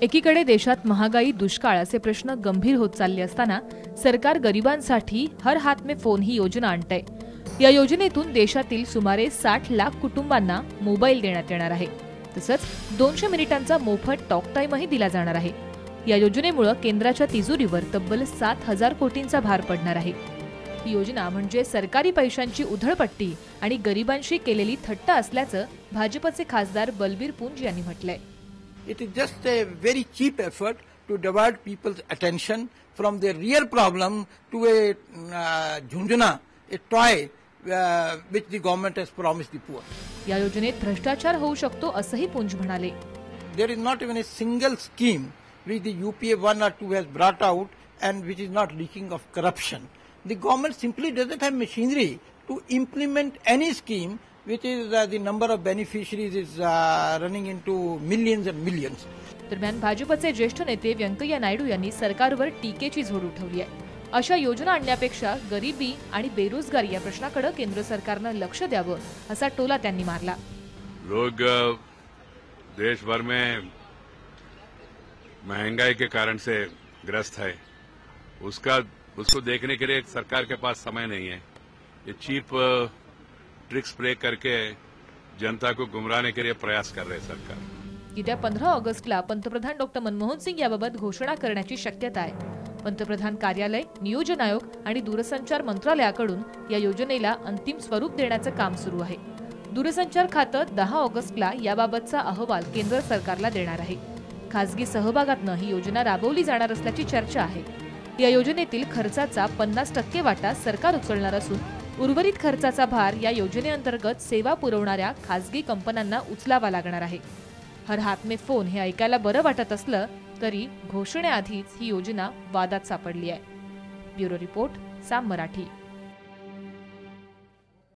एकीकडे देशात महागाई, दुष्काळ असे प्रश्न गंभीर होत चालले असताना सरकार गरिबांसाठी हर हात में फोन ही योजना आणतंय। या योजनेतून देशातील सुमारे 60 लाख कुटुंबांना मोबाईल देण्यात येणार आहे। तसंच 200 मिनिटांचा मोफत टॉक टाइमही दिला जाणार आहे। या योजनेमुळे केंद्राच्या तिजोरीवर तब्बल 7,000 कोटींचा भार पडणार आहे। ही योजना म्हणजे सरकारी पैशांची उधळपट्टी आणि गरिबांशी केलेली थट्टा असल्याचं भाजपचे खासदार बलबीर पुंज यांनी म्हटलंय। It is just a very cheap effort to divert people's attention from their real problem to a झुंझुना, a toy which the government has promised the poor. या योजनेत भ्रष्टाचार होऊ शकतो असंही पुंज म्हणाले। There is not even a single scheme which the UPA 1 or 2 has brought out and which is not leaking of corruption. The government simply doesn't have machinery to implement any scheme which is the number of beneficiaries is running into millions and millions. दरम्यान भाजपचे ज्येष्ठ नेते व्यंकय्या नायडू यांनी सरकारवर टीकेची झोड उठवली आहे। अशा योजना आणण्यापेक्षा गरिबी आणि बेरोजगारी या प्रश्नाकडे केंद्र सरकारनं लक्ष द्यावं असा टोला त्यांनी मारला। लोग देश भर में महंगाई के कारण से ग्रस्त है, उसको देखने के लिए सरकार के पास समय नहीं है। ये चीप ट्रिक्स प्ले करके जनता को गुमराहने के लिए प्रयास कर रहे सरकार। येत्या 15 ऑगस्टला पंतप्रधान डॉ. मनमोहन सिंग याबाबत घोषणा करण्याची शक्यता आहे। पंतप्रधान कार्यालय, नियोजन आयोग आणि दूरसंचार मंत्रालयाकडून या योजनेला अंतिम स्वरूप देण्याचं काम सुरू आहे। दूरसंचार खातं 10 ऑगस्टला याबाबतचा अहवाल केंद्र सरकारला देणार आहे। खासगी सहभागातून ही योजना राबवली जाणार असल्याची चर्चा आहे। या योजनेतील खर्चाचा 50% वाटा सरकार उचलणार असून उर्वरित खर्चाचा भार या योजनेअंतर्गत सेवा पुरवणाऱ्या खासगी कंपन्यांना उचलावा लागणार आहे। हर हात में फोन हे ऐकायला बरं वाटत असलं तरी घोषणेआधीच ही योजना वादात सापडली आहे। Bureau report, Saam Marathi.